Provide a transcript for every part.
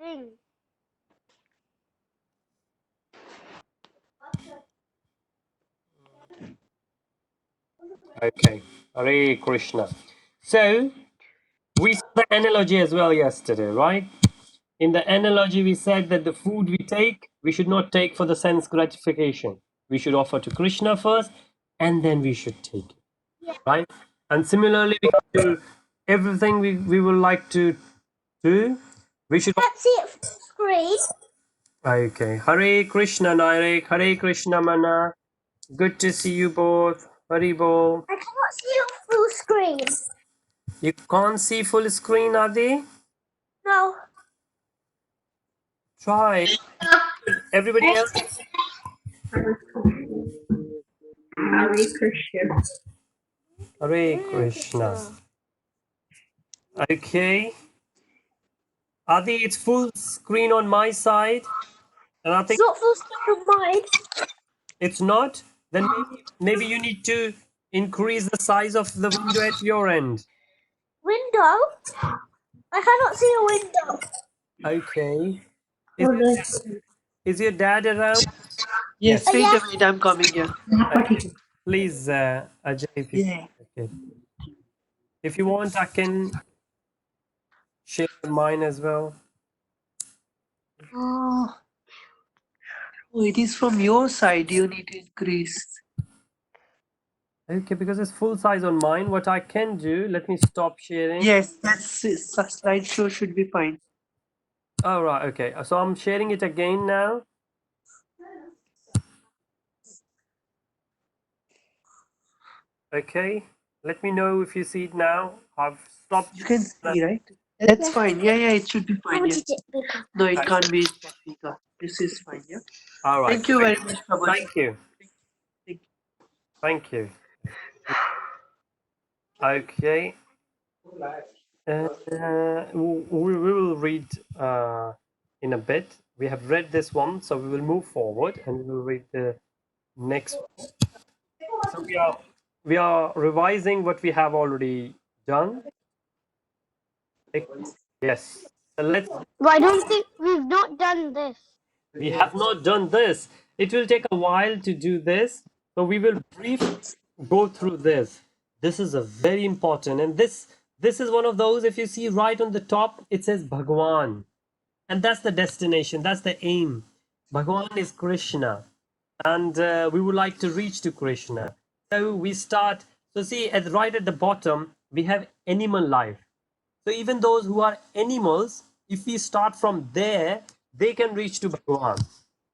string. Okay. Hare Krishna. So, we saw the analogy as well yesterday, right? In the analogy, we said that the food we take, we should not take for the sense gratification. We should offer to Krishna first, and then we should take it, right? And similarly, we can do everything we would like to do. We should. Can't see it from the screen. Okay. Hare Krishna, Nairek. Hare Krishna, Mana. Good to see you both. Haribol. I cannot see it full screen. You can't see full screen, Adi? No. Try. Everybody else? Hare Krishna. Hare Krishna. Okay. Adi, it's full screen on my side. And I It's think not full screen on mine. it's not. Then maybe you need to increase the size of the window at your end. Window? I cannot see a window. Okay. Oh, that's Is your dad around? Yes, Yes. wait yes. a minute, I'm coming here. Please, Ajay, if you, Yeah. okay. If you want, I can share mine as well. Oh, it is from your side. You need to increase. Okay, because it's full size on mine. What I can do, let me stop sharing. Yes, that's slideshow should be fine. All right, okay. So I'm sharing it again now. Okay, let me know if you see it now. I've stopped. You can see, right? That's fine. Yeah, it should be fine. Yeah. No, it can't be bigger. This is fine. Yeah. All right. Thank you very much, Prabhu. Thank you. Thank you. Thank you. Okay. We will read in a bit. We have read this one, so we will move forward and we will read the next one. So we are revising what we have already done. Yes. So let's. But I don't think we've not done this. We have not done this. It will take a while to do this, so we will briefly go through this. This is a very important, and this is one of those. If you see right on the top, it says Bhagavan, and that's the destination. That's the aim. Bhagavan is Krishna, and we would like to reach to Krishna. So we start. So see, right at the bottom, we have animal life. So even those who are animals, if we start from there, they can reach to Bhagavan,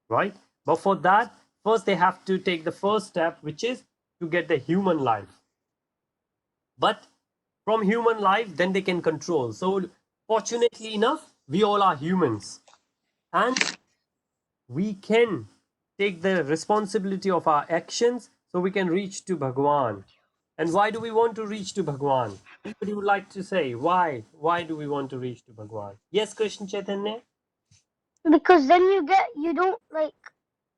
right? But for that, first they have to take the first step, which is to get the human life. But from human life, then they can control. So fortunately enough, we all are humans. And we can take the responsibility of our actions so we can reach to Bhagavan. And why do we want to reach to Bhagavan? Anybody would like to say why? Why do we want to reach to Bhagavan? Yes, Krishna Chaitanya? Because then you don't like,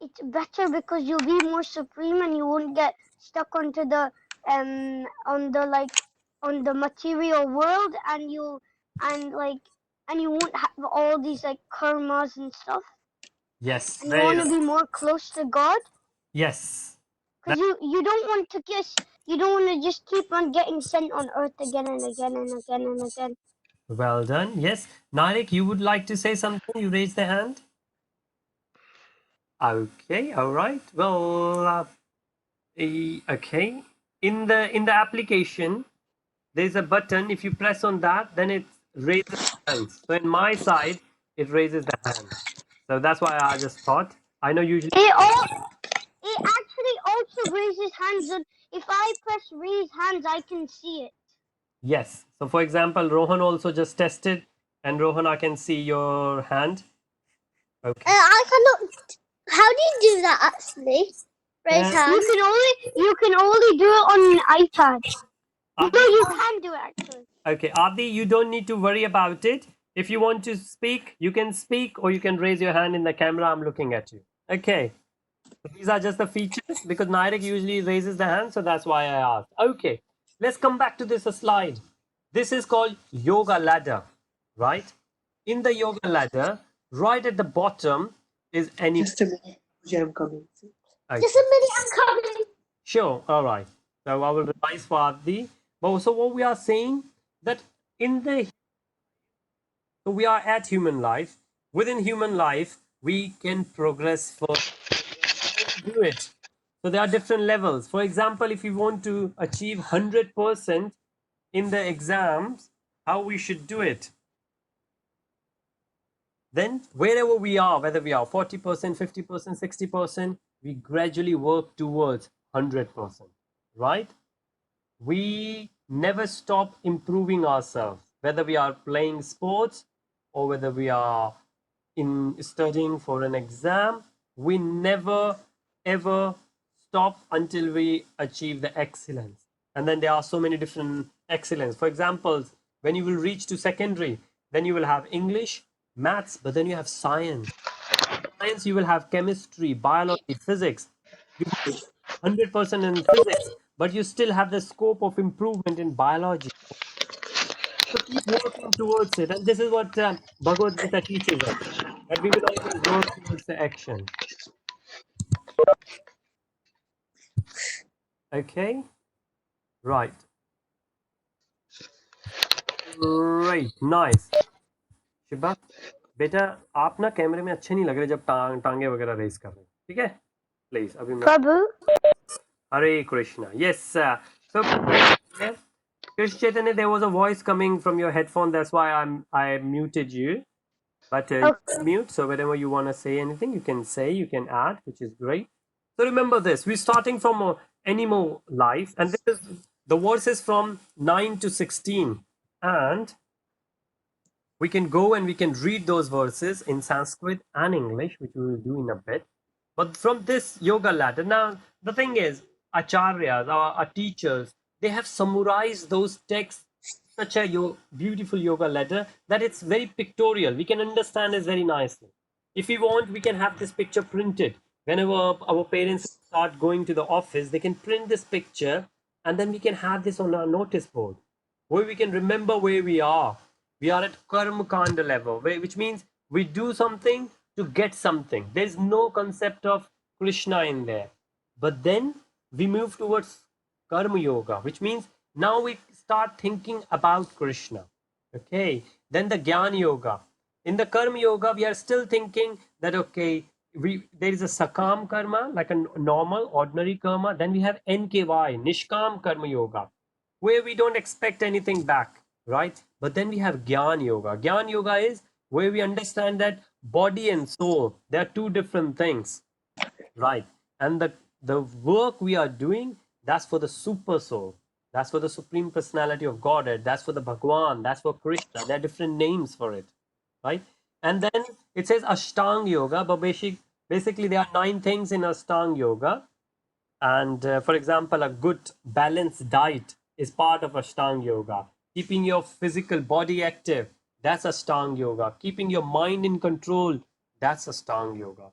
it's better because you'll be more supreme and you won't get stuck onto the on the material world, and you won't have all these like karmas and stuff. Yes. And you want to be more close to God. Yes. Because you don't want to just keep on getting sent on earth again and again and again and again. Well done. Yes. Narik, you would like to say something? You raised the hand. Okay. All right. Well, okay. In the application, there's a button. If you press on that, then it raises hands. So in my side, it raises the hand. So that's why I just thought. I know usually. It actually also raises hands, and if I press raise hands, I can see it. Yes. So for example, Rohan also just tested, and Rohan, I can see your hand. Okay. I cannot. How do you do that actually? Raise hands. You can only do it on an iPad. No, you can do it actually. Okay, Adi, you don't need to worry about it. If you want to speak, you can speak, or you can raise your hand in the camera. I'm looking at you. Okay. So these are just the features because Nairek usually raises the hand, so that's why I asked. Okay, let's come back to this slide. This is called yoga ladder, right? In the yoga ladder, right at the bottom is any. Just a minute. I'm coming. Okay. Just a minute, I'm coming. Sure. All right. So I will revise for Adi. But so what we are saying that in the so we are at human life. Within human life, we can progress further. How we do it? So there are different levels. For example, if you want to achieve 100% in the exams, how we should do it? Then wherever we are, whether we are 40%, 50%, 60%, we gradually work towards 100%, right? We never stop improving ourselves, whether we are playing sports or whether we are in studying for an exam. We never ever stop until we achieve the excellence. And then there are so many different excellence. For example, when you will reach to secondary, then you will have English, maths, but then you have science. Science, you will have chemistry, biology, physics. You will 100% in physics, but you still have the scope of improvement in biology. So keep working towards it. And this is what Bhagavad Gita teaches us, that we will always work towards the action. Okay? Right. Great. Nice. Shiba बेटा आप ना कैमरे में अच्छे नहीं लग रहे जब टांगे वगैरह रेस कर रहे हैं ठीक है प्लीज अभी मैं Prabhu. Hare Krishna. Yes, sir. So, Krishna Chaitanya, there was a voice coming from your headphone. That's why I muted you. But you can mute. So whenever you want to say anything, you can say, you can add, which is great. So remember this: we're starting from animal life, and this is the verses from 9 to 16, and we can go and we can read those verses in Sanskrit and English, which we will do in a bit. But from this yoga ladder, now the thing is, acharyas, our teachers, they have summarized those texts such a beautiful yoga ladder that it's very pictorial. We can understand it very nicely. If we want, we can have this picture printed. Whenever our parents start going to the office, they can print this picture, and then we can have this on our notice board, where we can remember where we are. We are at karma kanda level, which means we do something to get something. There's no concept of Krishna in there. But then we move towards karma yoga, which means now we start thinking about Krishna. Okay. Then the Gyan yoga. In the karma yoga, we are still thinking that okay, there is a sakam karma, like a normal, ordinary karma. Then we have NKY, Nishkam karma yoga, where we don't expect anything back, right? But then we have Gyan Yoga. Gyan Yoga is where we understand that body and soul, they are two different things, right? And the work we are doing, that's for the super soul. That's for the Supreme Personality of Godhead. That's for the Bhagwan. That's for Krishna. There are different names for it, right? And then it says Ashtang Yoga, but basically there are 9 things in Ashtang Yoga. And for example, a good balanced diet is part of Ashtanga Yoga. Keeping your physical body active, that's Ashtanga Yoga. Keeping your mind in control, that's Ashtanga Yoga.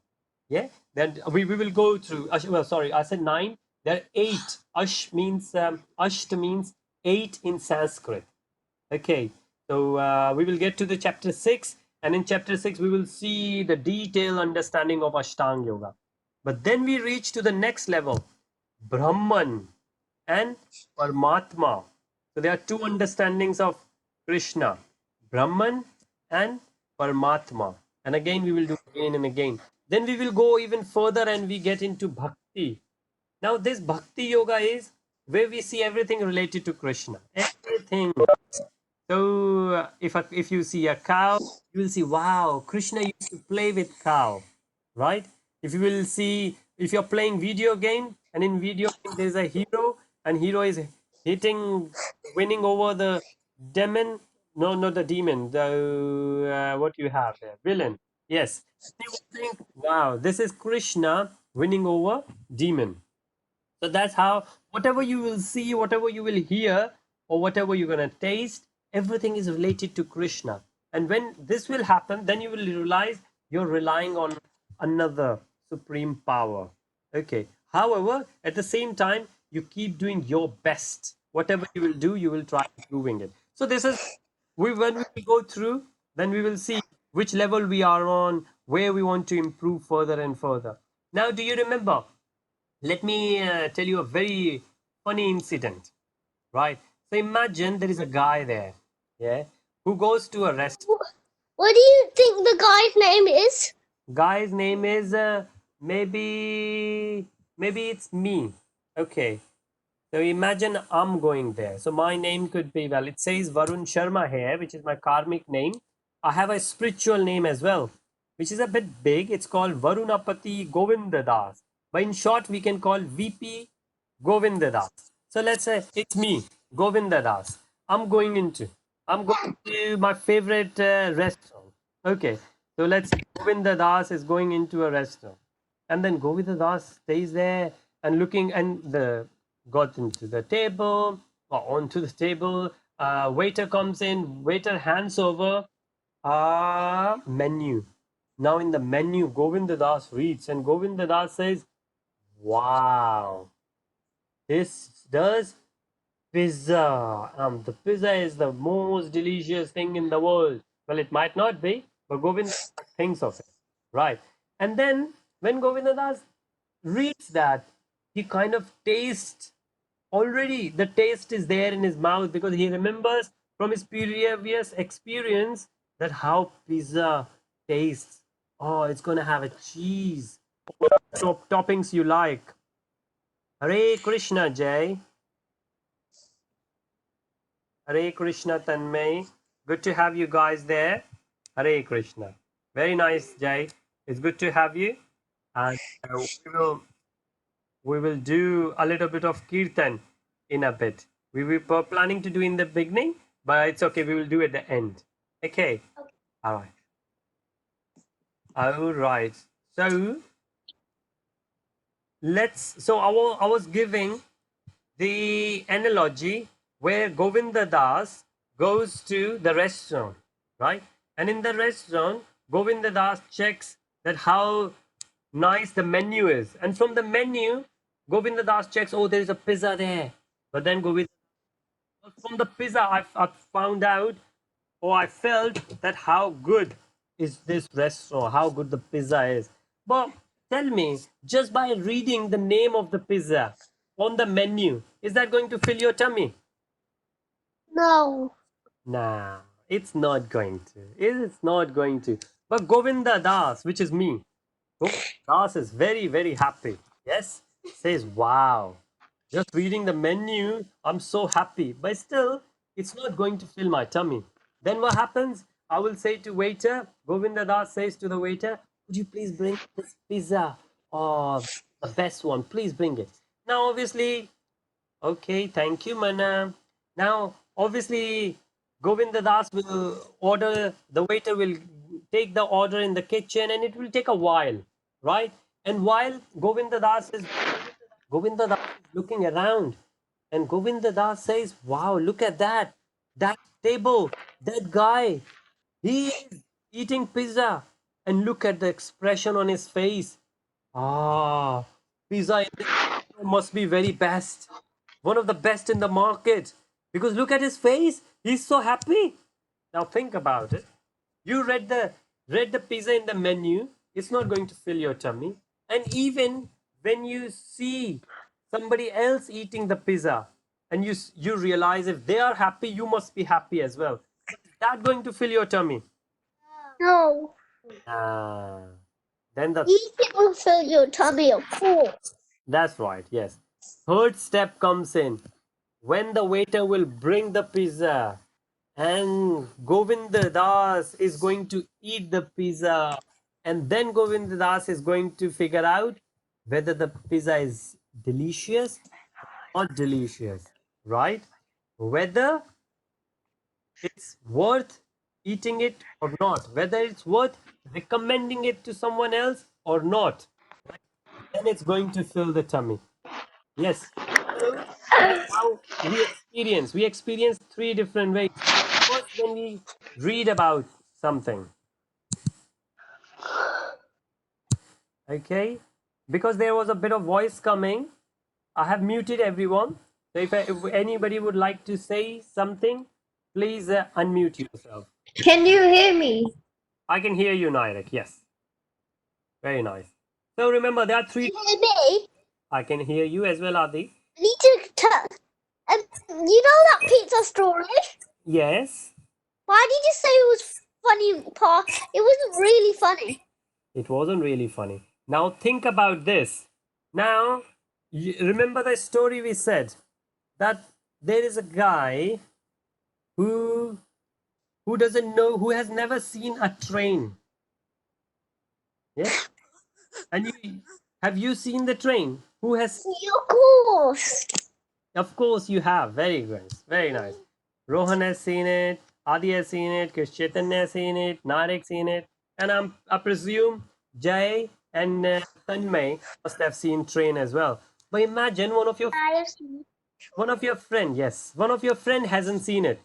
Yeah, then we will go through. Well, sorry, I said 9. There are 8. Asht means 8 in Sanskrit. Okay, so we will get to the chapter 6, and in chapter 6 we will see the detailed understanding of Ashtanga Yoga. But then we reach to the next level, Brahman and Paramatma. So there are 2 understandings of Krishna, Brahman and Paramatma. And again, we will do again and again. Then we will go even further and we get into Bhakti. Now, this Bhakti Yoga is where we see everything related to Krishna. Everything. So if you see a cow, you will see, wow, Krishna used to play with cow, right? If you will see, if you're playing video game, and in video game there's a hero, and hero is winning over the demon. No, not the demon. The what you have there, villain. Yes, you will think, wow, this is Krishna winning over demon. So that's how whatever you will see, whatever you will hear, or whatever you're going to taste, everything is related to Krishna. And when this will happen, then you will realize you're relying on another supreme power. Okay. However, at the same time, you keep doing your best. Whatever you will do, you will try improving it. So this is when we go through, then we will see which level we are on, where we want to improve further and further. Now, do you remember? Let me tell you a very funny incident, right? So imagine there is a guy there, yeah, who goes to a restaurant. What do you think the guy's name is? Guy's name is maybe it's me. Okay, so imagine I'm going there. So my name could be, well, it says Varun Sharma here, which is my karmic name. I have a spiritual name as well, which is a bit big. It's called Varunapati Govindadas. But in short, we can call VP Govindadas. So let's say it's me, Govindadas. I'm going to my favorite restaurant. Okay, so let's say Govinda Das is going into a restaurant, and then Govinda Das stays there and looking, and the got into the table or onto the table. Waiter comes in, waiter hands over a menu. Now in the menu, Govinda Das reads, and Govinda Das says, "Wow, this does pizza. The pizza is the most delicious thing in the world." Well, it might not be, but Govinda thinks of it, right? And then when Govinda Das reads that, he kind of tastes already. The taste is there in his mouth because he remembers from his previous experience that how pizza tastes. Oh, it's gonna have a cheese. What toppings you like? Hare Krishna, Jay. Hare Krishna, Tanmay. Good to have you guys there. Hare Krishna. Very nice, Jay. It's good to have you. And we will do a little bit of kirtan in a bit. We were planning to do in the beginning, but it's okay. We will do at the end. Okay. All right. All right. So I was giving the analogy where Govinda Das goes to the restaurant, right? And in the restaurant, Govinda Das checks that how nice the menu is. And from the menu, Govinda Das checks, oh, there is a pizza there. But then Govinda, from the pizza, I found out, or I felt that how good is this restaurant, how good the pizza is. But tell me, just by reading the name of the pizza on the menu, is that going to fill your tummy? No. Nah, it's not going to. It's not going to. But Govinda Das, which is me, Govinda Das is very, very happy. Yes, says, wow. Just reading the menu, I'm so happy. But still, it's not going to fill my tummy. Then what happens? I will say to waiter, Govinda Das says to the waiter, would you please bring this pizza? Oh, the best one. Please bring it. Now, obviously, okay, thank you, Mana. Now, obviously, Govinda Das will order, the waiter will take the order in the kitchen and it will take a while, right? And while Govinda Das is looking around, and Govinda Das says, wow, look at that. That table, that guy, he is eating pizza. And look at the expression on his face. Ah, pizza in this restaurant must be very best. One of the best in the market. Because look at his face. He's so happy. Now think about it. You read the pizza in the menu. It's not going to fill your tummy. And even when you see somebody else eating the pizza and you realize if they are happy, you must be happy as well. Is that going to fill your tummy? No. Ah, then the Eat will fill your tummy, of course. That's right, yes. Third step comes in when the waiter will bring the pizza and Govinda Das is going to eat the pizza, and then Govinda Das is going to figure out whether the pizza is delicious or not delicious, right? Whether it's worth eating it or not, whether it's worth recommending it to someone else or not, then it's going to fill the tummy. Yes. So that's how we experience three different ways. First, when we read about something, okay, because there was a bit of voice coming, I have muted everyone. So if anybody would like to say something, please unmute yourself. Can you hear me? I can hear you, Nairek. Yes. Very nice. So remember, there are three. Can you hear me? I can hear you as well, Adi. I need to tell. You know that pizza story? Yes. Why did you say it was funny, Paul? It wasn't really funny. It wasn't really funny. Now think about this. Now, remember the story we said that there is a guy who doesn't know, who has never seen a train. Yes. And have you seen the train? Who has? Of course. Of course you have. Very good. Very nice. Rohan has seen it. Adi has seen it. Krish Chaitanya has seen it. Narek seen it. And I presume Jay and Tanmay must have seen train as well. But imagine one of your friend, yes, one of your friend hasn't seen it.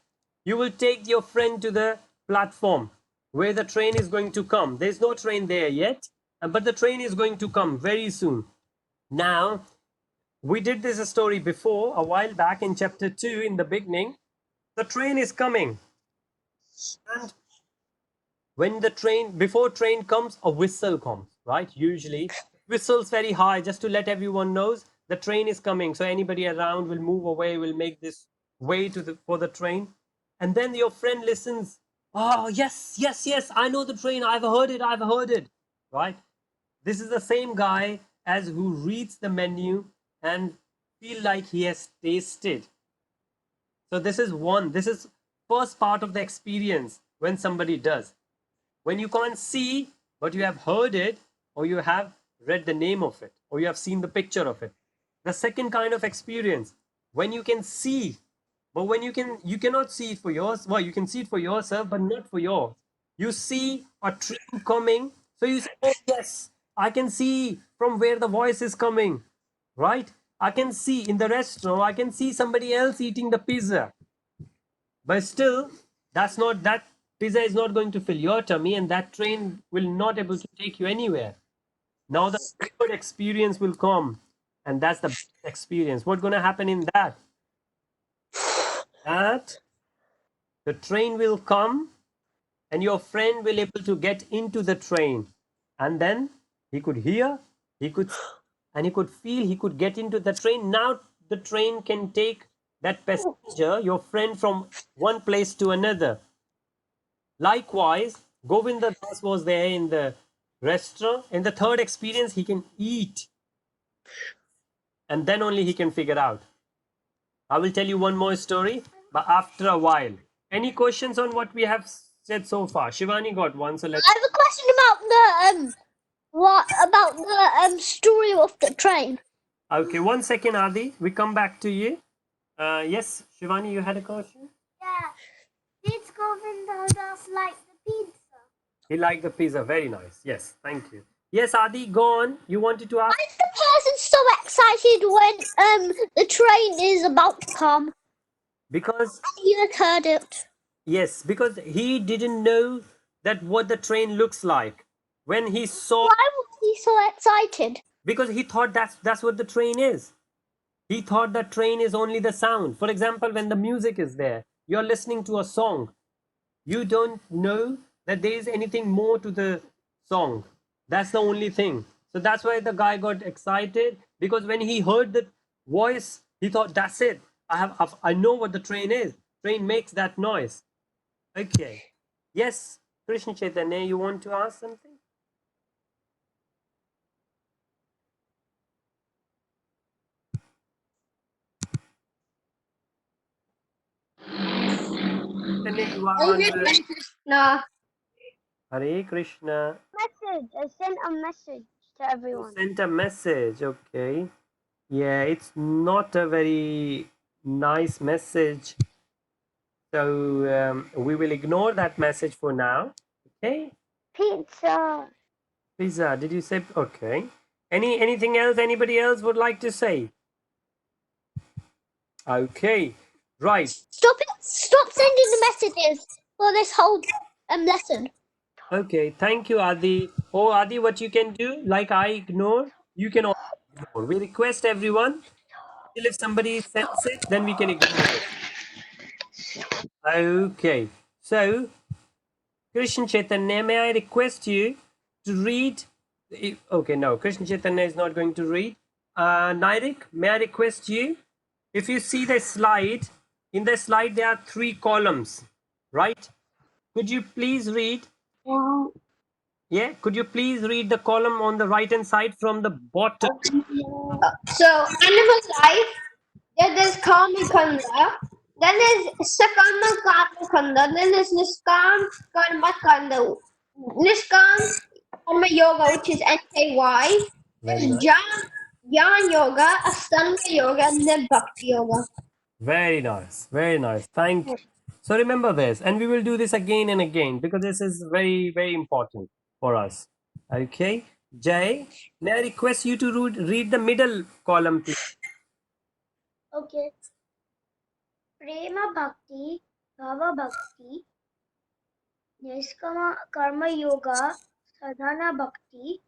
You will take your friend to the platform where the train is going to come. There's no train there yet, but the train is going to come very soon. Now, we did this story before a while back in chapter 2 in the beginning. The train is coming. And when the train, before train comes, a whistle comes, right? Usually whistles very high just to let everyone knows the train is coming. So anybody around will move away, will make this way to for the train. And then your friend listens. Oh, yes, yes, yes. I know the train. I've heard it. I've heard it. Right? This is the same guy as who reads the menu and feel like he has tasted. So this is first part of the experience when somebody does. When you can't see, but you have heard it, or you have read the name of it, or you have seen the picture of it. The second kind of experience, when you can see, but when you cannot see it for yours. Well, you can see it for yourself, but not for yours. You see a train coming, so you say, "Oh yes, I can see from where the voice is coming." Right? I can see in the restaurant. I can see somebody else eating the pizza. But still, that pizza is not going to fill your tummy, and that train will not able to take you anywhere. Now the third experience will come, and that's the best experience. What's going to happen in that? That the train will come, and your friend will able to get into the train, and then he could hear, he could, and he could feel, he could get into the train. Now the train can take that passenger, your friend, from one place to another. Likewise, Govinda Das was there in the restaurant. In the third experience, he can eat, and then only he can figure out. I will tell you one more story, but after a while. Any questions on what we have said so far? Shivani got one, so let's. I have a question about the story of the train. Okay, 1 second, Adi. We come back to you. Yes, Shivani, you had a question? Yeah. Did Govinda Das like the pizza? He liked the pizza. Very nice. Yes, thank you. Yes, Adi, go on. You wanted to ask? Why is the person so excited when the train is about to come? Because You heard it. yes, because he didn't know that what the train looks like. When he saw, Why was he so excited? because he thought that's what the train is. He thought that train is only the sound. For example, when the music is there, you're listening to a song. You don't know that there is anything more to the song. That's the only thing. So that's why the guy got excited, because when he heard the voice, he thought, "That's it. I know what the train is. Train makes that noise." Okay. Yes, Krishna Chaitanya, you want to ask something? Chaitanya, you are on the No. Hare Krishna. Message. I sent a message to You everyone. sent a message. Okay. Yeah, it's not a very nice message. So we will ignore that message for now. Okay. Pizza. Pizza, did you say? Okay. Anything else anybody else would like to say? Okay. Right. Stop it. Stop sending the messages for this whole lesson. Okay. Thank you, Adi. Oh, Adi, what you can do, like I ignore, you can also ignore. We request everyone, till if somebody sends it, then we can ignore it. Okay. So, Krishna Chaitanya, may I request you to read? Okay, no, Krishna Chaitanya is not going to read. Nairik, may I request you, if you see the slide, in the slide there are 3 columns, right? Could you please read? Wow. Yeah, could you please read the column on the right hand side from the bottom? So, animal life, then there's Kama Kanda, then there's Sakama Karma Kanda, then there's Niskam Karma Kanda. Niskam Karma Yoga, which is NKY. Very There's nice. Jnana Yoga, Ashtanga Yoga, and then Bhakti Yoga. Very nice. Very nice. Thank you. So remember this, and we will do this again and again because this is very, very important for us. Okay. Jay, may I request you to read the middle column, please? Okay. Prema Bhakti, Bhava Bhakti, Niskama Karma Yoga, Sadhana Bhakti,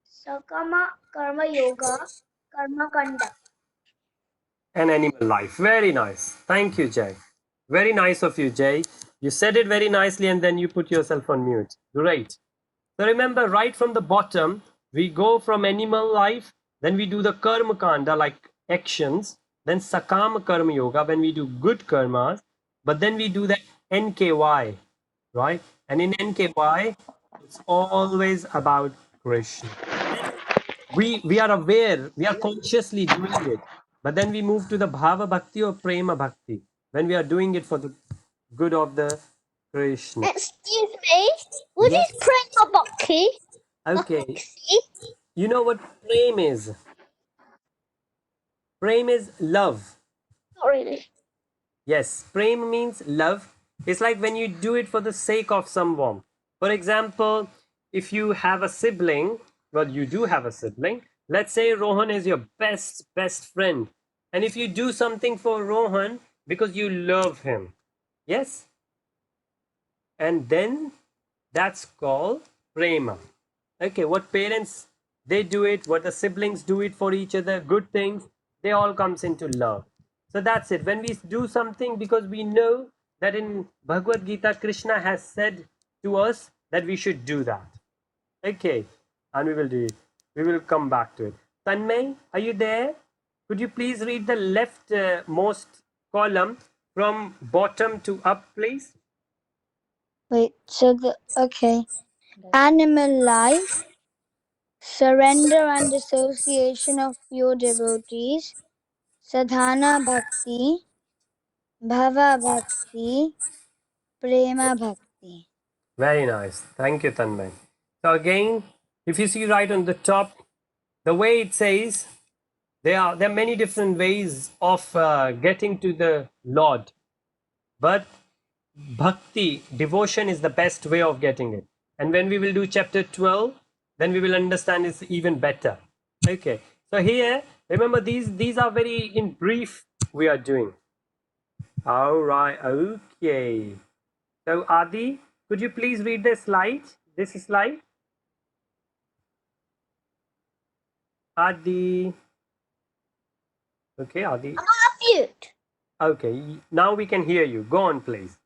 Sakama Karma Yoga, Karma Kanda. And animal life. Very nice. Thank you, Jay. Very nice of you, Jay. You said it very nicely and then you put yourself on mute. Great. So remember, right from the bottom, we go from animal life, then we do the karma kanda, like actions, then sakama karma yoga, when we do good karmas, but then we do the NKY, right? And in NKY, it's always about Krishna. We are aware, we are consciously doing it, but then we move to the bhava bhakti or prema bhakti when we are doing it for the good of the Krishna. Excuse me, what Yes. is Prema Bhakti? Okay. You know what prem is? Prem is love. Not really. Yes, prem means love. It's like when you do it for the sake of someone. For example, if you have a sibling, well, you do have a sibling. Let's say Rohan is your best friend. And if you do something for Rohan because you love him, yes? And then that's called prema. Okay, what parents they do it, what the siblings do it for each other, good things, they all comes into love. So that's it. When we do something because we know that in Bhagavad Gita Krishna has said to us that we should do that. Okay, and we will do it. We will come back to it. Tanmay, are you there? Could you please read the left most column from bottom to up, please? Wait, okay. Animal life, surrender and association of pure devotees, sadhana bhakti, bhava bhakti, prema bhakti. Very nice. Thank you, Tanmay. So again, if you see right on the top, the way it says, there are many different ways of getting to the Lord, but bhakti, devotion, is the best way of getting it. And when we will do chapter 12, then we will understand it's even better. Okay. So here, remember these are very in brief we are doing. All right. Okay. So Adi, could you please read the slide? This slide. Adi. Okay, Adi. I'm on mute. Okay, now we can hear you. Go on, please.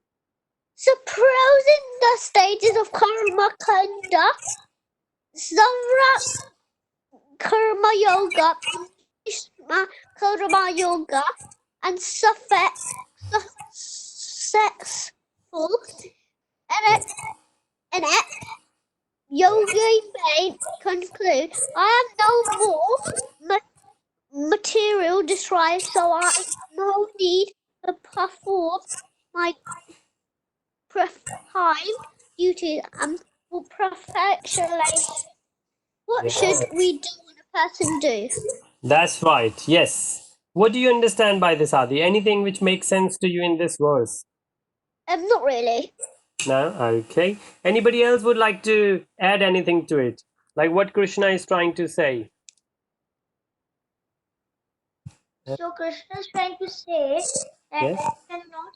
Supposing the stages of Karma Kanda, Samra Karma Yoga, Ishma Karma Yoga, and successful and Yogi may conclude, I have no more material desire, so I have no need to perform my prime duties and for perfectionation. What should we do when a person do? That's right. Yes. What do you understand by this, Adi? Anything which makes sense to you in this verse? Not really. No? Okay. Anybody else would like to add anything to it? Like what Krishna is trying to say? So Krishna is trying to say that Yes. you cannot,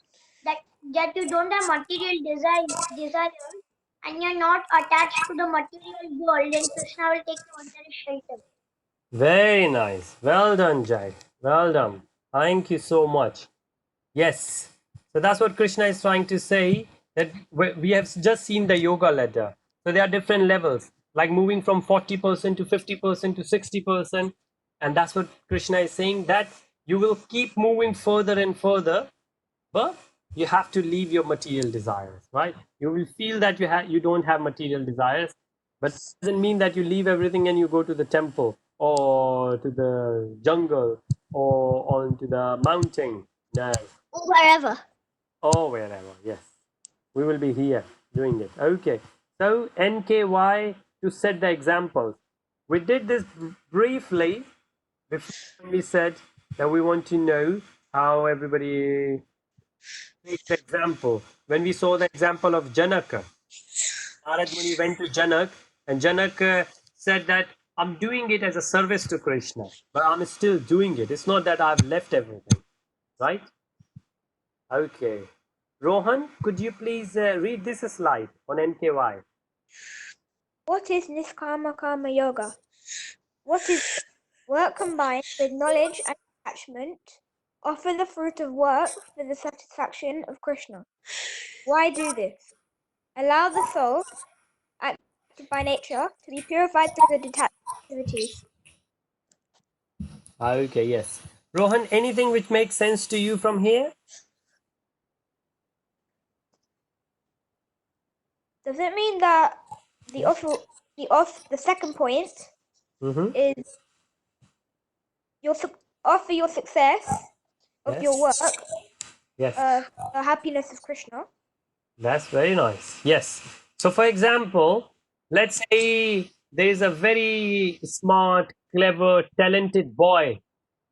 that you don't have material desire and you're not attached to the material world, and Krishna will take you under his shelter. Very nice. Well done, Jai. Well done. Thank you so much. Yes. So that's what Krishna is trying to say, that we have just seen the yoga ladder. So there are different levels, like moving from 40% to 50% to 60%. And that's what Krishna is saying, that you will keep moving further and further, but you have to leave your material desires, right? You will feel that you don't have material desires, but it doesn't mean that you leave everything and you go to the temple or to the jungle or onto the mountain. No. Wherever. Or wherever, yes. We will be here doing it. Okay. So NKY to set the examples. We did this briefly before when we said that we want to know how everybody takes example. When we saw the example of Janaka, Narad Muni went to Janak, and Janak said that I'm doing it as a service to Krishna, but I'm still doing it. It's not that I've left everything, right? Okay. Rohan, could you please read this slide on NKY? What is Niskama Karma Yoga? What is work combined with knowledge and attachment? Offer the fruit of work for the satisfaction of Krishna. Why do this? Allow the soul, active by nature, to be purified through the detached activities. Okay, yes. Rohan, anything which makes sense to you from here? Does it mean that the second point Mm-hmm. is offer your success of your Yes. work, Yes. the happiness of Krishna? That's very nice. Yes. So, for example, let's say there is a very smart, clever, talented boy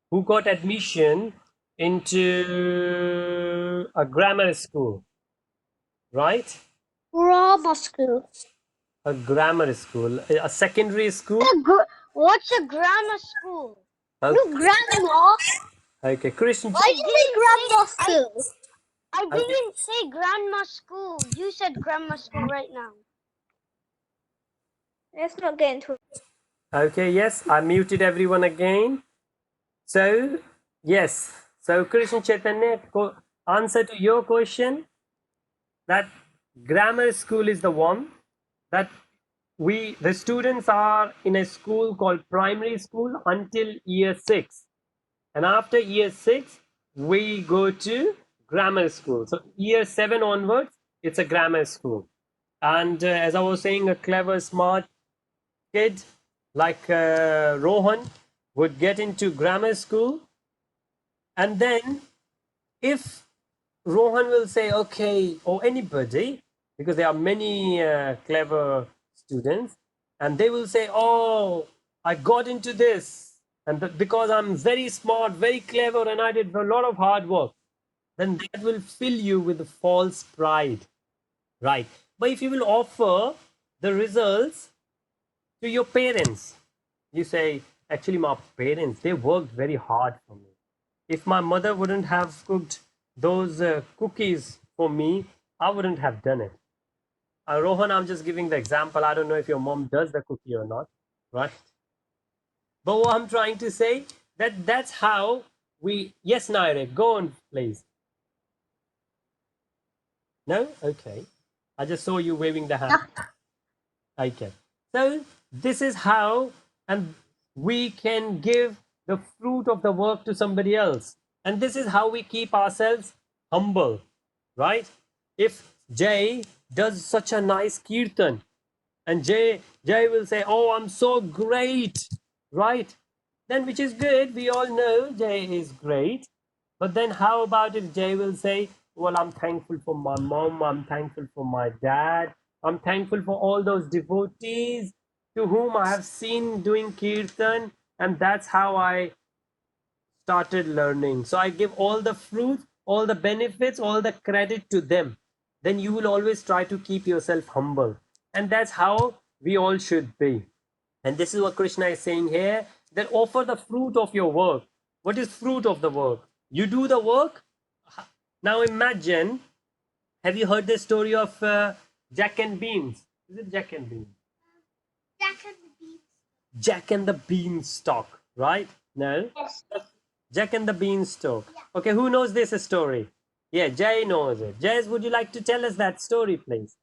who got admission into a grammar school, right? Grammar school. A grammar school, a secondary school. What's a grammar school? Okay, No grandma. okay. Christian. Why do you say grammar school? I Okay. didn't say grandma school. You said grandma school right now. Let's not get into it. Okay, yes, I muted everyone again. So, yes. So, Krishna Chaitanya, answer to your question, that grammar school is the one that the students are in a school called primary school until year 6. And after year 6, we go to grammar school. So, year 7 onwards, it's a grammar school. And as I was saying, a clever, smart kid like Rohan would get into grammar school, and then if Rohan will say, okay, or anybody, because there are many clever students, and they will say, oh, I got into this, and because I'm very smart, very clever, and I did a lot of hard work, then that will fill you with false pride, right? But if you will offer the results to your parents, you say, actually, my parents, they worked very hard for me. If my mother wouldn't have cooked those cookies for me, I wouldn't have done it. Rohan, I'm just giving the example. I don't know if your mom does the cookie or not, right? But what I'm trying to say, that's how we. Yes, Naire, go on, please. No, okay. I just saw you waving the hand. Okay. So this is how, and we can give the fruit of the work to somebody else. And this is how we keep ourselves humble, right? If Jay does such a nice kirtan, and Jay will say, oh, I'm so great, right? Then which is good, we all know Jay is great. But then how about if Jay will say, well, I'm thankful for my mom, I'm thankful for my dad, I'm thankful for all those devotees to whom I have seen doing kirtan, and that's how I started learning. So I give all the fruit, all the benefits, all the credit to them. Then you will always try to keep yourself humble. And that's how we all should be. And this is what Krishna is saying here, that offer the fruit of your work. What is fruit of the work? You do the work. Now imagine, have you heard the story of Jack and Beans? Is it Jack and Beans? Jack and the Beanstalk, right? No? Yes. Jack and the Beanstalk. Okay, who knows this story? Yeah, Jay knows it. Jay, would you like to tell us that story, please?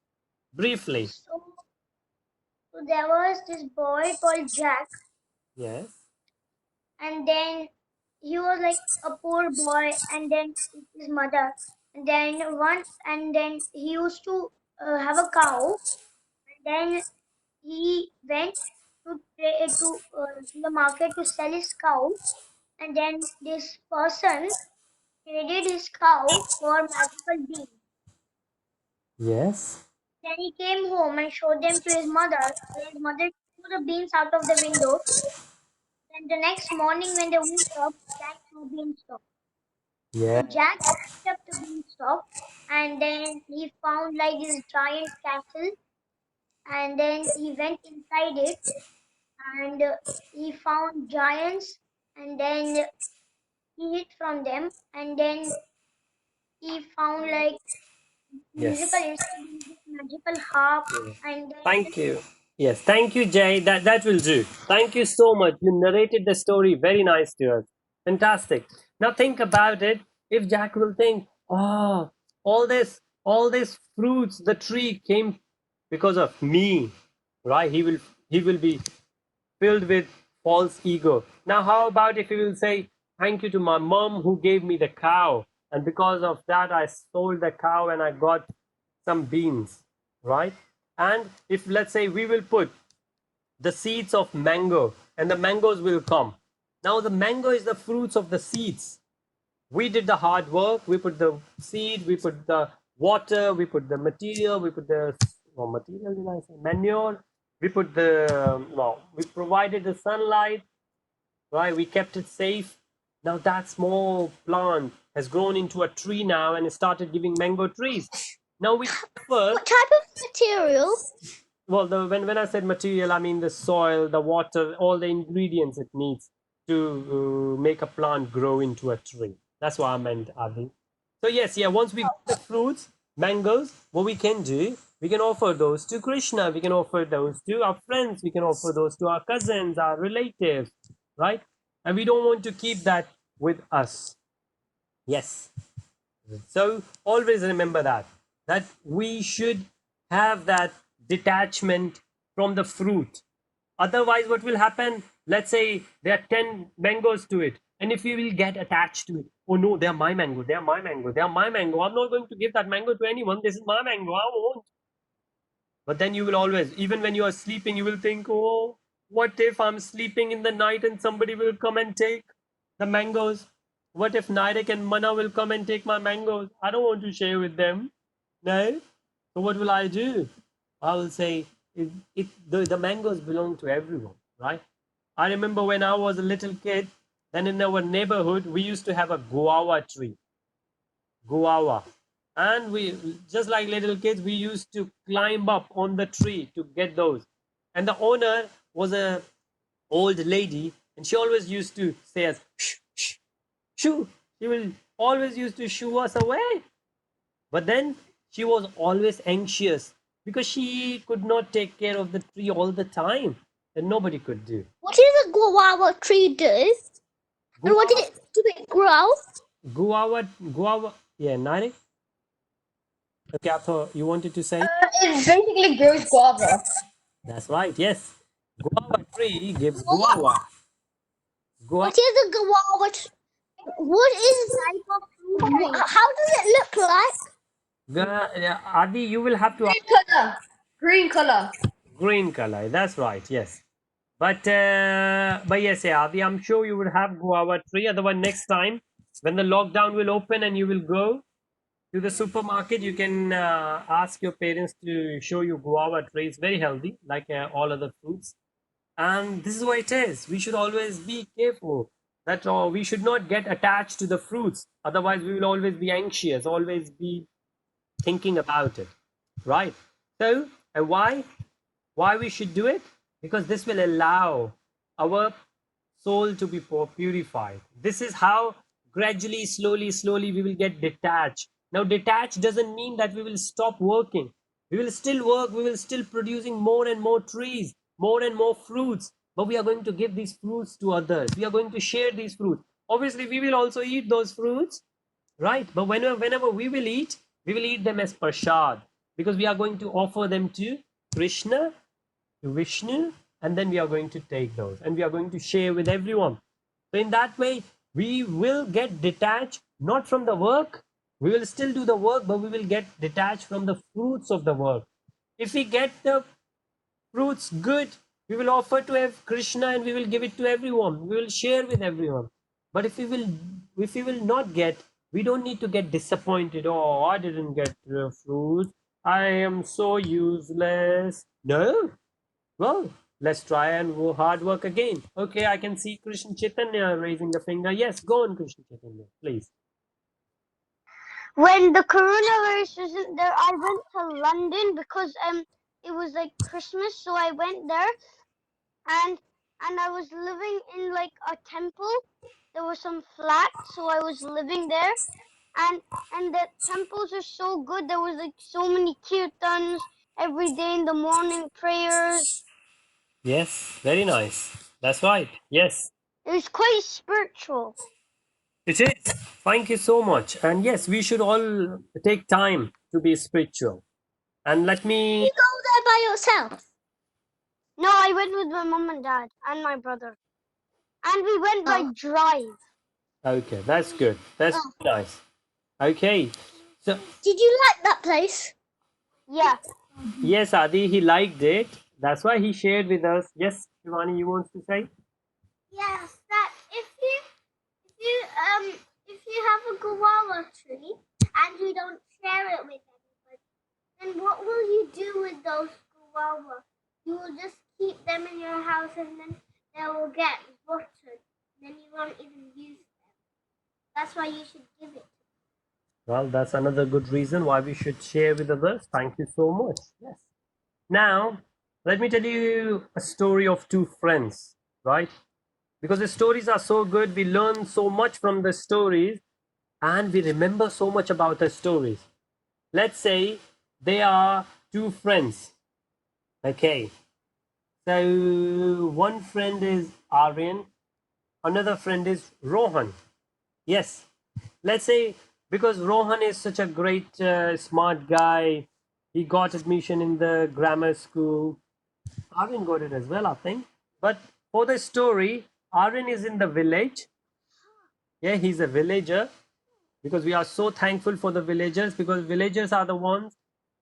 Briefly. So there was this boy called Jack, Yes. and then he was like a poor boy, and then his mother, and then he used to have a cow, and then he went to the market to sell his cow, and then this person traded his cow for magical beans. Yes. Then he came home and showed them to his mother. His mother threw the beans out of the window. Then the next morning when they woke up, Jack threw beanstalk. Yeah. So Jack picked up the beanstalk, and then he found like this giant castle, and then he went inside it, and he found giants, and then he hid from them, and then he found like musical Yes. instruments, this magical harp, Yeah. and then Thank you. Yes, thank you, Jay. That will do. Thank you so much. You narrated the story very nice to us. Fantastic. Now think about it. If Jack will think, oh, all this fruits, the tree came because of me, right? He will be filled with false ego. Now, how about if he will say, thank you to my mom who gave me the cow, and because of that, I sold the cow and I got some beans, right? And if let's say we will put the seeds of mango and the mangoes will come. Now, the mango is the fruits of the seeds. We did the hard work. We put the seed, we put the water, we put the material, we put the material, did I say? Manure. We put the, well, we provided the sunlight, right? We kept it safe. Now that small plant has grown into a tree now and it started giving mango trees. Now we first, What type of material? well, when I said material, I mean the soil, the water, all the ingredients it needs to make a plant grow into a tree. That's what I meant, Adi. So yes, yeah. Once we got the fruits, mangoes, what we can do, we can offer those to Krishna. We can offer those to our friends. We can offer those to our cousins, our relatives, right? And we don't want to keep that with us. Yes. So always remember that we should have that detachment from the fruit. Otherwise, what will happen? Let's say there are 10 mangoes to it, and if you will get attached to it, oh no, they are my mango, they are my mango, they are my mango. I'm not going to give that mango to anyone. This is my mango. I won't. But then you will always, even when you are sleeping, you will think, oh, what if I'm sleeping in the night and somebody will come and take the mangoes? What if Nirek and Mana will come and take my mangoes? I don't want to share with them. No? So what will I do? I will say, the mangoes belong to everyone, right? I remember when I was a little kid, then in our neighborhood, we used to have a guava tree. Guava. And we, just like little kids, we used to climb up on the tree to get those. And the owner was a old lady, and she always used to say us, shh, shh, shoo. She will always used to shoo us away. But then she was always anxious because she could not take care of the tree all the time, and nobody could do. What does a guava tree do? And what did it do? It grow? Guava, yeah, Nari. Okay, I thought you wanted to say. It basically grows guava. That's right. Yes, guava tree gives guava. Guava. What is a guava? What is? type of fruit tree. How does it look like? Yeah, Adi, you will have to Green color. Green color. green color. That's right. Yes. But yes, yeah, Adi, I'm sure you would have guava tree. Otherwise, next time when the lockdown will open and you will go to the supermarket, you can ask your parents to show you guava tree. It's very healthy, like all other fruits. And this is what it is. We should always be careful that we should not get attached to the fruits. Otherwise, we will always be anxious, always be thinking about it, right? So, and why we should do it? Because this will allow our soul to be purified. This is how gradually, slowly we will get detached. Now, detached doesn't mean that we will stop working. We will still work, we will still producing more and more trees, more and more fruits, but we are going to give these fruits to others. We are going to share these fruits. Obviously, we will also eat those fruits, right? But whenever we will eat them as prasad, because we are going to offer them to Krishna, to Vishnu, and then we are going to take those and we are going to share with everyone. So in that way, we will get detached not from the work. We will still do the work, but we will get detached from the fruits of the work. If we get the fruits good, we will offer to Krishna and we will give it to everyone. We will share with everyone. But if we will not get, we don't need to get disappointed. Oh, I didn't get the fruit. I am so useless. No. Well, let's try and hard work again. Okay, I can see Krishna Chaitanya raising the finger. Yes, go on, Krishna Chaitanya, please. When the coronavirus wasn't there, I went to London because it was like Christmas, so I went there and I was living in like a temple. There were some flats, so I was living there, and the temples are so good. There was like so many kirtans every day in the morning prayers. Yes, very nice. That's right. Yes, It was quite spiritual. it is. Thank you so much. And yes, we should all take time to be spiritual. And let me. You go there by yourself. No, I went with my mom and dad and my brother, and we went by drive. Okay, that's good. That's Oh. nice. Okay. So, Did you like that place? Yeah. yes, Adi, he liked it. That's why he shared with us. Yes, Shivani, you want to say? Yes, that if you have a guava tree and you don't share it with anybody, then what will you do with those guava? You will just keep them in your house and then they will get rotten. Then you won't even use them. That's why you should give it. Well, that's another good reason why we should share with others. Thank you so much. Yes. Now, let me tell you a story of two friends, right? Because the stories are so good, we learn so much from the stories and we remember so much about the stories. Let's say they are two friends. Okay. So one friend is Aryan, another friend is Rohan. Yes. Let's say because Rohan is such a great, smart guy, he got admission in the grammar school. Aryan got it as well, I think. But for the story, Aryan is in the village. Yeah, he's a villager because we are so thankful for the villagers because villagers are the ones,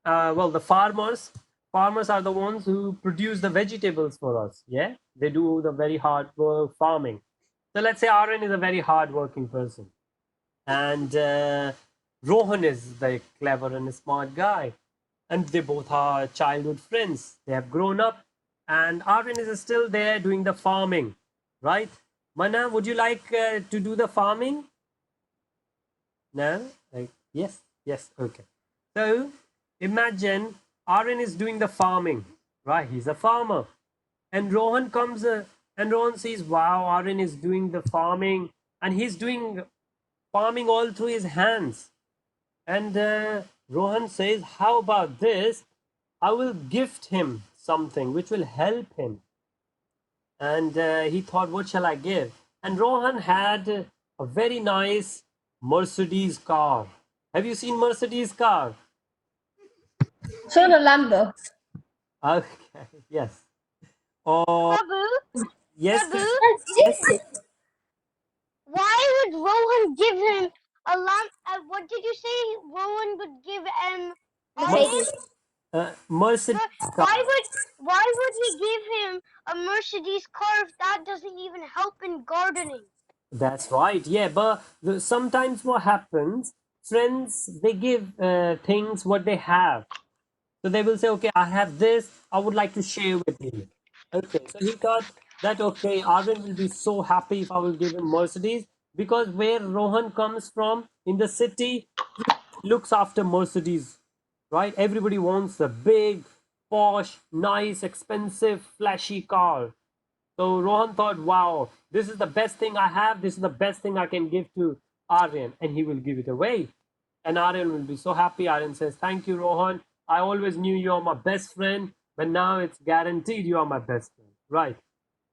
well, the farmers. Farmers are the ones who produce the vegetables for us. Yeah, they do the very hard work farming. So let's say Aryan is a very hard working person and Rohan is the clever and smart guy, and they both are childhood friends. They have grown up, and Aryan is still there doing the farming, right? Mana, would you like to do the farming? No? Like, yes, yes, okay. So imagine Aryan is doing the farming, right? He's a farmer, and Rohan comes and Rohan sees, wow, Aryan is doing the farming, and he's doing farming all through his hands. And Rohan says, how about this? I will gift him something which will help him. And he thought, what shall I give? And Rohan had a very nice Mercedes car. Have you seen Mercedes car? So the Lambo. Okay, yes. Oh, Prabhu, yes, Prabhu, yes. why would Rohan give him a lamp? What did you say? Rohan would give Aryan? Mercedes. Mercedes car. Why would he give him a Mercedes car if that doesn't even help in gardening? That's right. Yeah, but sometimes what happens, friends, they give things what they have. So they will say, okay, I have this, I would like to share with you. Okay, so he thought that, okay, Arvind will be so happy if I will give him Mercedes because where Rohan comes from in the city, he looks after Mercedes, right? Everybody wants a big, posh, nice, expensive, flashy car. So Rohan thought, wow, this is the best thing I have. This is the best thing I can give to Aryan, and he will give it away. And Aryan will be so happy. Aryan says, thank you, Rohan. I always knew you are my best friend, but now it's guaranteed you are my best friend. Right.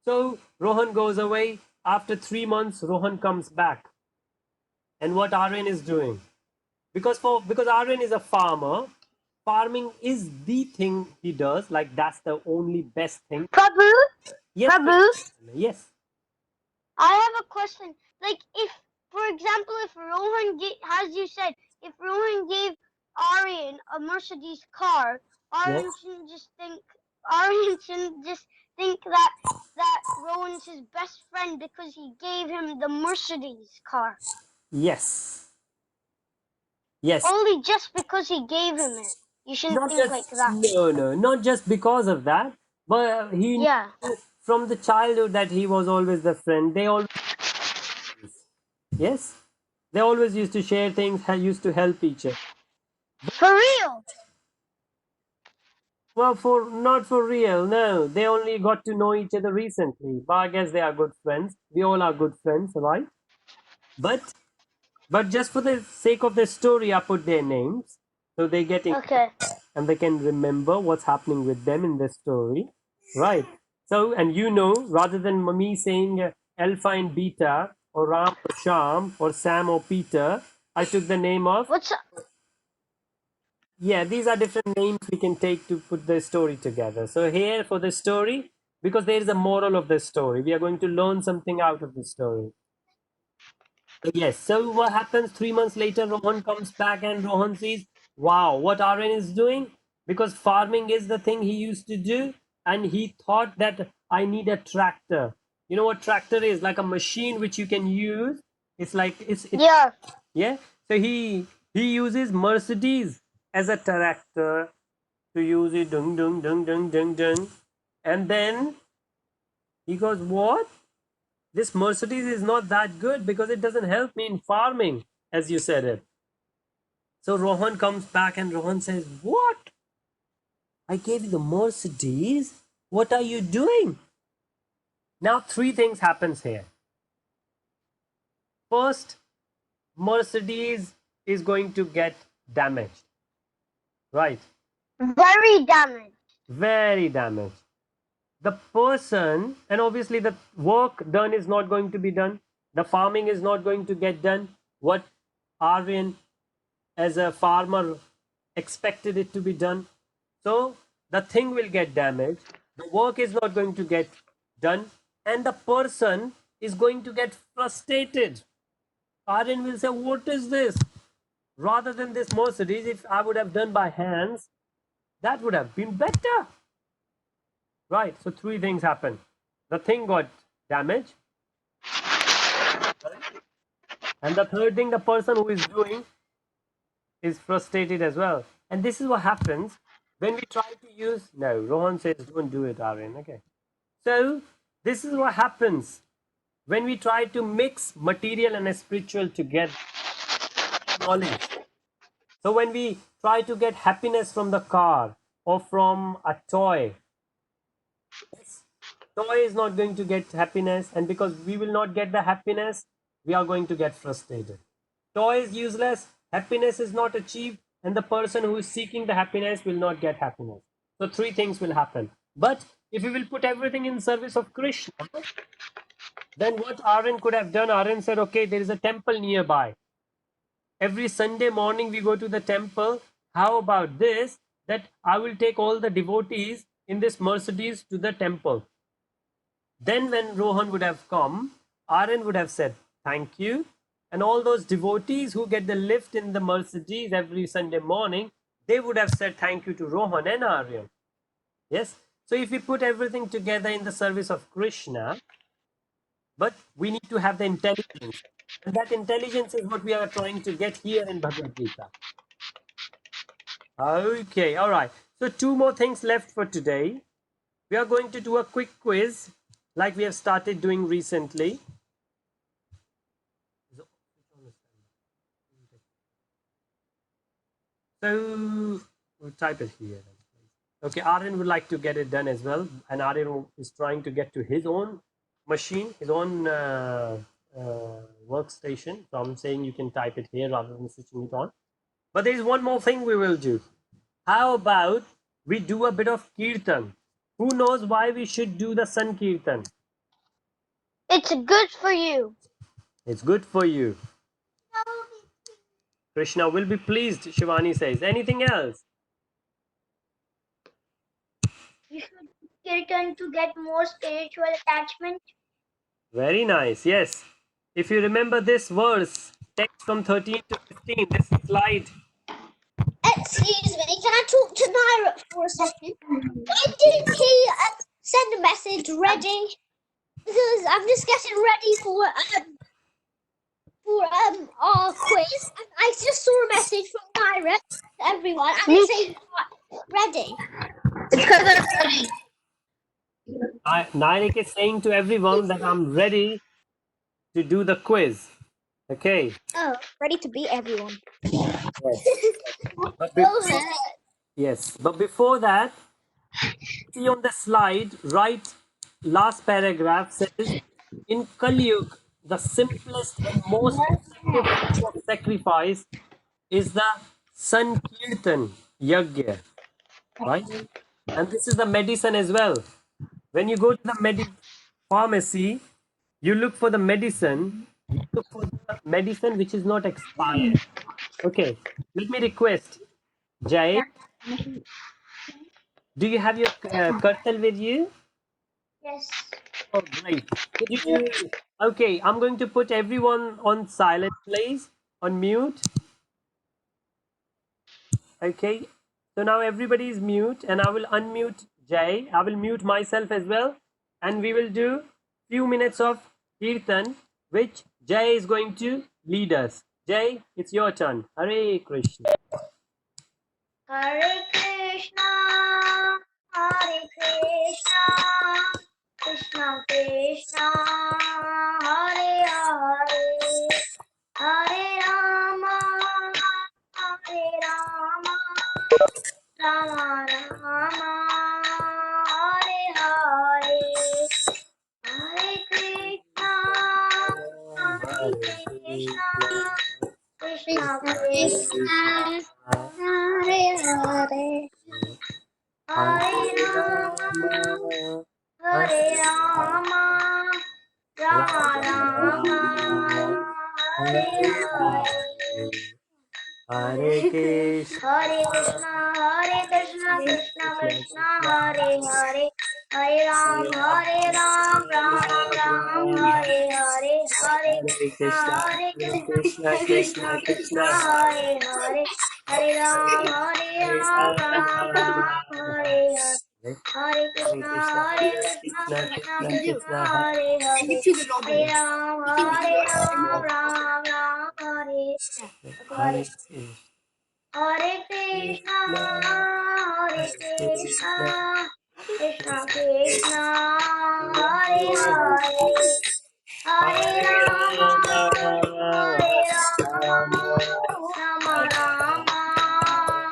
So Rohan goes away. After 3 months, Rohan comes back. and what Aryan is doing. Because Aryan is a farmer, farming is the thing he does. Like that's the only best thing. Prabhu, Yes, Prabhu, yes, I have a question. Like, if, for example, if Rohan, as you said, if Rohan gave Aryan a Mercedes car, yes, Aryan shouldn't just think that Rohan's his best friend because he gave him the Mercedes car. yes, yes. Only just because he gave him it. You shouldn't Not think just like that. no, not just because of that, but he Yeah. knew from the childhood that he was always the friend. They always yes, they always used to share things, used to help each other. For real. Well, for not for real, no. They only got to know each other recently. But I guess they are good friends. We all are good friends, right? But just for the sake of the story, I put their names so they get it Okay. and they can remember what's happening with them in the story, right? So, and rather than me saying Alpha and Beta or Ram or Sham or Sam or Peter, I took the name of What's yeah. These are different names we can take to put the story together. So here for the story, because there is a moral of the story, we are going to learn something out of the story. Yes. So what happens 3 months later? Rohan comes back and Rohan says, "Wow, what Aryan is doing? Because farming is the thing he used to do, and he thought that I need a tractor. You know what tractor is? Like a machine which you can use. It's like it's Yeah. yeah. So he uses Mercedes as a tractor to use it, dung dung dung dung dung dung, and then he goes, what? This Mercedes is not that good because it doesn't help me in farming, as you said it. So Rohan comes back and Rohan says, what? I gave you the Mercedes. What are you doing? Now three things happens here. First, Mercedes is going to get damaged. Right? Very damaged. Very damaged. The person, and obviously the work done is not going to be done. The farming is not going to get done. What Arvind as a farmer expected it to be done. So the thing will get damaged, the work is not going to get done, and the person is going to get frustrated. Aryan will say, what is this? Rather than this Mercedes, if I would have done by hands, that would have been better. Right, so three things happen. The thing got damaged, and the third thing, the person who is doing is frustrated as well. And this is what happens when we try to use. No, Rohan says, don't do it, Aryan. Okay. So, this is what happens when we try to mix material and spiritual together. Knowledge. So, when we try to get happiness from the car or from a toy, toy is not going to get happiness, and because we will not get the happiness, we are going to get frustrated. Toy is useless, happiness is not achieved, and the person who is seeking the happiness will not get happiness. So three things will happen. But if we will put everything in service of Krishna, then what Aryan could have done, Aryan said, okay, there is a temple nearby. Every Sunday morning we go to the temple. How about this? That I will take all the devotees in this Mercedes to the temple. Then when Rohan would have come, Aryan would have said, thank you. And all those devotees who get the lift in the Mercedes every Sunday morning, they would have said thank you to Rohan and Aryan. Yes? So if we put everything together in the service of Krishna, but we need to have the intelligence. And that intelligence is what we are trying to get here in Bhagavad Gita. Okay, all right. So two more things left for today. We are going to do a quick quiz like we have started doing recently. So we'll type it here. Okay, Aryan would like to get it done as well, and Aryan is trying to get to his own machine, his own workstation. So I'm saying you can type it here rather than switching it on. But there is one more thing we will do. How about we do a bit of kirtan? Who knows why we should do the Sankirtan? It's good for you. It's good for you. Krishna will be pleased, Shivani says. Anything else? You should kirtan to get more spiritual attachment. Very nice. Yes. If you remember this verse, text from 13 to 15, this slide. Excuse me, can I talk to Naira for a second? Why didn't he send a message ready? Because I'm just getting ready for our quiz, and I just saw a message from Naira to everyone, and it says ready. It's because I'm ready. Nairik is saying to everyone that I'm ready to do the quiz. Okay. Oh, ready to beat everyone. Yes. But Go ahead. yes. But before that, see on the slide, right last paragraph says, in Kali Yuga, the simplest and most effective form of sacrifice is the Sankirtan Yajna, right? And this is the medicine as well. When you go to the pharmacy, you look for the medicine, you look for the medicine which is not expired. Okay, let me request, Jai, do you have your Kartal with you? Yes. Oh, great. Could you? Okay, I'm going to put everyone on silent, please, on mute. Okay, so now everybody is mute, and I will unmute Jay. I will mute myself as well, and we will do few minutes of kirtan, which Jay is going to lead us. Jay, it's your turn. Hare Krishna. Hare Krishna, Hare Krishna, Krishna Krishna, Hare Hare, Hare Rama, Hare Rama, Rama Rama, Hare Hare, Hare Krishna, Hare Krishna, Krishna Krishna, Hare Hare. Hare Rama, Hare Rama, Rama Rama, Hare Hare. Hare Krishna. Hare Krishna, Krishna Krishna, Hare Hare, Hare Ram, Ram Ram, Hare Hare, Hare Krishna, Krishna Krishna, Hare Hare, Hare Ram, Ram Ram, Hare Hare. Hare Krishna, Krishna Krishna, Hare Hare, Hare Ram, Ram Ram, Hare. Hare Hare Krishna, Hare Krishna, Krishna Krishna, Hare Hare, Hare Rama, Hare Rama, Rama Rama,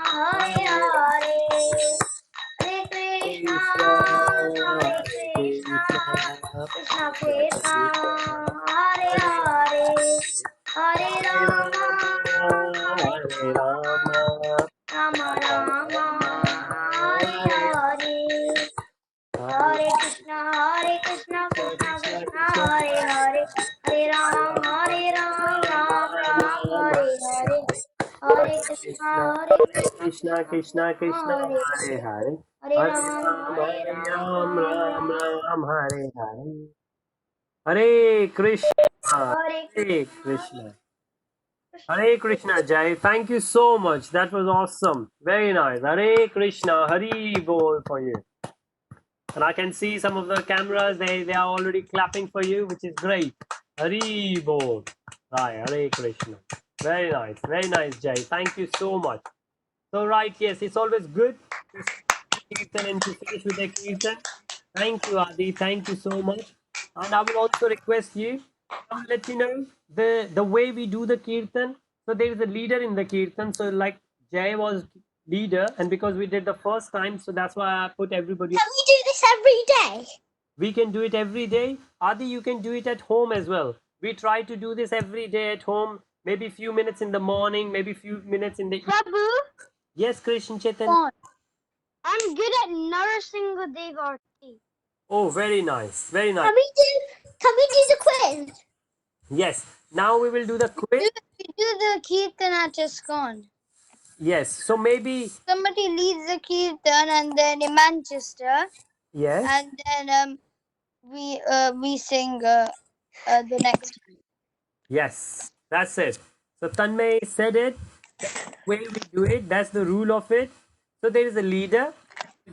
Hare Hare, Hare Krishna, Hare Krishna, Krishna Krishna, Hare Hare, Hare Rama, Hare Rama. Rama Rama, Hare Hare, Hare Krishna, Krishna Krishna, Hare Hare, Hare Ram, Ram Ram, Hare Hare, Hare Krishna Krishna Krishna Hare Hare Hare, Hare Hare Ram, Ram Hare Hare Ram, Ram, Ram Ram Ram Hare Hare. Hare Krishna, Hare Hare Krishna. Krishna. Hare Krishna, Jai. Thank you so much. That was awesome. Very nice. Hare Krishna, Hari Bol for you. And I can see some of the cameras, they are already clapping for you, which is great. Hari Bol. Right, Hare Krishna. Very nice, Jai. Thank you so much. So, right, yes, it's always good to start Kirtan and to finish with a Kirtan. Thank you, Adi. Thank you so much. And I will also request you, I will let you know the way we do the Kirtan. So, there is a leader in the Kirtan. So, like Jay was leader, and because we did the first time, so that's why I put everybody. Can we do this every day? We can do it every day. Adi, you can do it at home as well. We try to do this every day at home. Maybe few minutes in the morning, maybe few minutes in the evening. Prabhu, Yes, Krishna Chetan. I'm good at nourishing the devotee. Oh, very nice. Very nice. Can we do the quiz? Yes. Now we will do the quiz. We do the Kirtan at ISKCON. Yes. So maybe Somebody leads the Kirtan and then in Manchester, yes. and then we sing the next. Yes, that's it. So Tanmay said it. That's the way we do it. That's the rule of it. So there is a leader.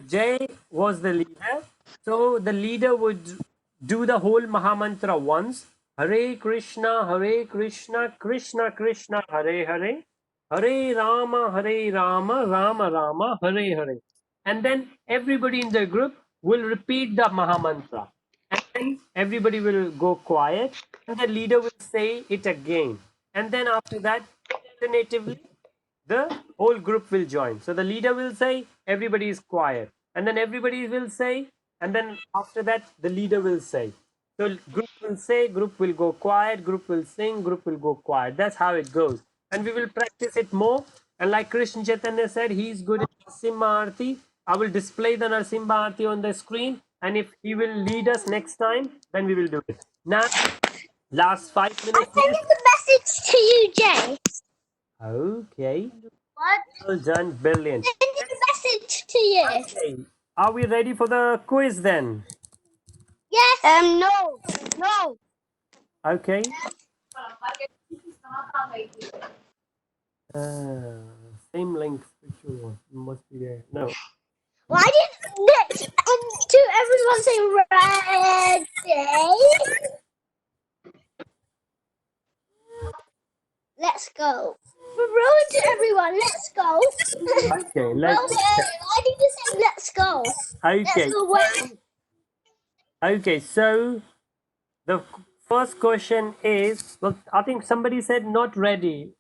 Jay was the leader. So the leader would do the whole Mahamantra once. Hare Krishna, Krishna Krishna, Hare Hare. Hare Rama, Rama Rama, Hare Hare. And then everybody in the group will repeat the Mahamantra. And then everybody will go quiet and the leader will say it again. And then after that, alternatively, the whole group will join. So the leader will say, everybody is quiet. And then everybody will say, and then after that, the leader will say. So group will say, group will go quiet, group will sing, group will go quiet. That's how it goes. And we will practice it more. And like Krishna Chaitanya said, he's good at Narsimha Aarti. I will display the Narsimha Aarti on the screen. And if he will lead us next time, then we will do it. Now, last 5 minutes. I sent the message to you, Jay. Okay. What? Well done. Brilliant. Send the message to you. Okay. Are we ready for the quiz then? Yes. No. Okay. Same link. Which one? Must be there. No. Why did next to everyone say ready? Let's go. Rowan to everyone. Let's go. Okay. Let's. Why did you say let's go? Okay. Let's go where? Okay. So the first question is. Well, I think somebody said not ready.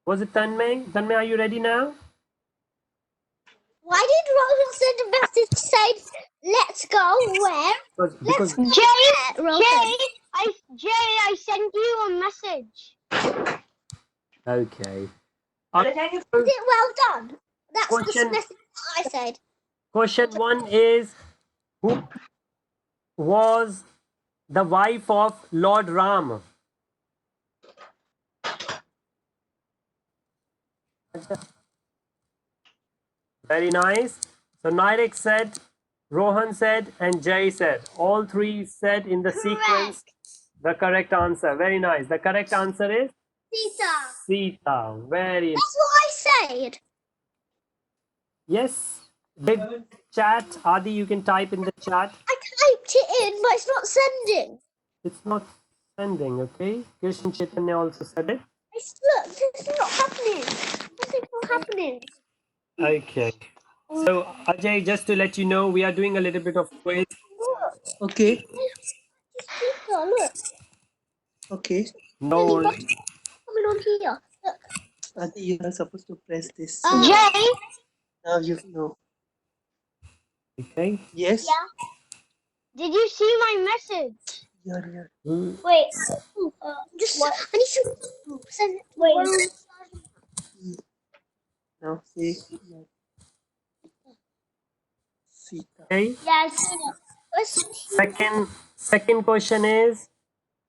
Was it Tanmay? Tanmay, are you ready now? Why did Rowan send a message saying let's go where? Because I sent you a message. okay. Is it well done? That's Question- the message I said. Question 1 is who was the wife of Lord Ram? Very nice. So Nirek said, Rohan said, and Jay said. All three said in the sequence the correct answer. Very nice. The correct answer is Sita. Sita. Very That's what I said. yes. Big chat. Adi, you can type in the chat. I typed it in, but it's not sending. It's not sending, okay? Krishna Chaitanya also said it. Look, it's not happening. Nothing's not happening. Okay. So Ajay, just to let you know, we are doing a little bit of quiz. Look, Okay. Sita, look. Okay. No worries. Coming on here. Look. Adi, you are supposed to press this. Jay? Now you know. Okay. Yes. Yeah. Did you see my message? Yeah. Wait. Just what? I need to send it. Wait. Now say yeah. Sita. Okay. Yeah, I seen it. Second question is,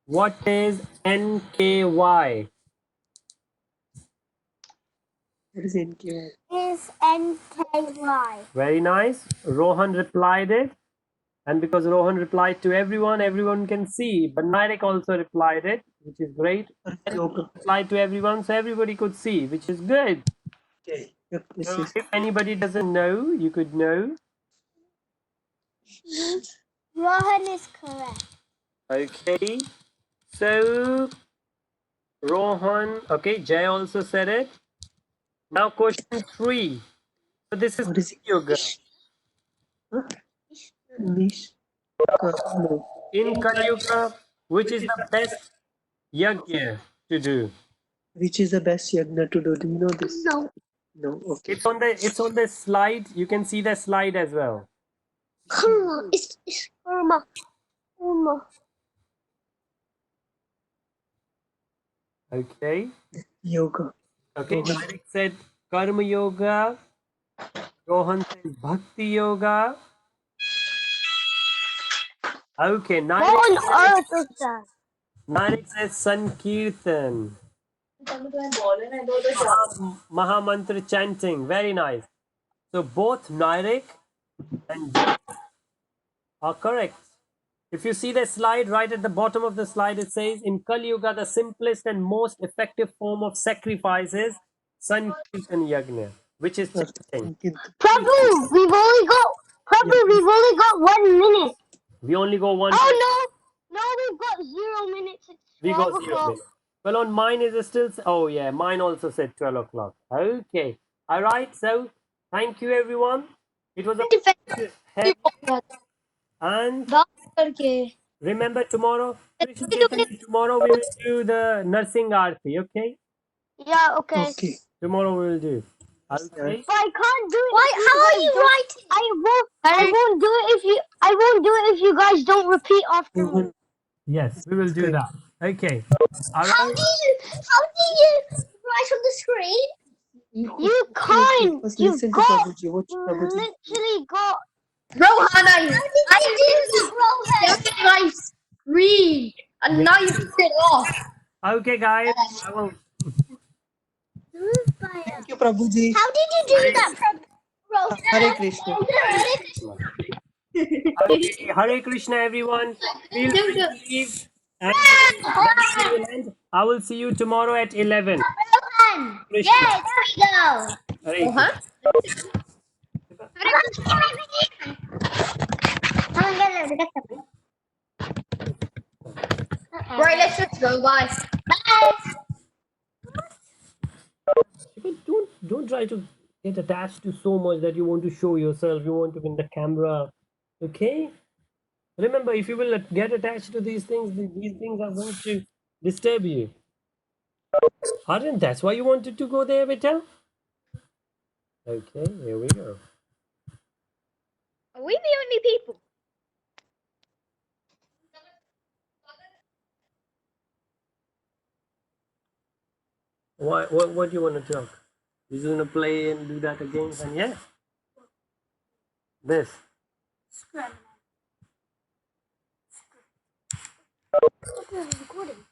what is NKY? What is NKY? Is NKY. Very nice. Rohan replied it. And because Rohan replied to everyone, everyone can see. But Nirek also replied it, which is great. Yoga. Replied to everyone, so everybody could see, which is good. Okay. Yep, this So is if anybody doesn't know, you could know. Rohan is correct. Okay. So Rohan, okay, Jay also said it. Now question 3. So this is what is it? yoga. Huh? Nish. No. In Kali Yuga, which is the best yajna to do? Which is the best yagna to do? Do you know this? No. No. Okay. It's on the slide. You can see the slide as well. Karma. It's karma. Karma. Okay. Yoga. Okay. Nirek said Karma Yoga. Rohan said Bhakti Yoga. Okay. What on earth is that? Narik says Sankirtan. Mahamantra chanting. Very nice. So both Narik and Jit are correct. If you see the slide, right at the bottom of the slide, it says, in Kali Yuga, the simplest and most effective form of sacrifice is Sankirtan Yagna, which is chanting. Prabhu, we've only got 1 minute. We only go one. Oh no, we've got 0 minutes. It's We 12 go 0 o'clock. minutes. Well, on mine is it still? Oh yeah, mine also said 12 o'clock. Okay. All right. So thank you, everyone. It was a and remember tomorrow, Krishna Chaitanya, tomorrow we will do the nursing arti. Okay. Yeah, okay. Okay. Tomorrow we will do. Okay. But I can't do it. Why? How are you writing? I won't do it if you. I won't do it if you guys don't repeat after me. Yes, we will do that. Okay. All How right. do you write on the screen? You can't. First You've listen to got Prabhuji. What Prabhuji? literally got. Rohan, I How did you do that, Rohan? my screen, and now you put it off. Okay, guys. I will. Thank you, Prabhuji. How did you do that, Rohan? Hare Krishna. Okay. Hare Krishna, everyone. Feel free to leave. And we will end. I will see you tomorrow at 11. Rohan. Krishna. Yeah, there we go. Hare Rohan? Right, let's just go. Bye. Don't try to get attached to so much that you want to show yourself. You want to be in the camera. Okay. Remember, if you will get attached to these things are going to disturb you. Arjun, that's why you wanted to go there, Beta? Okay, here we go. Are we the only people? What do you want to talk? You're just gonna play and do that again, and yeah. This. Recording.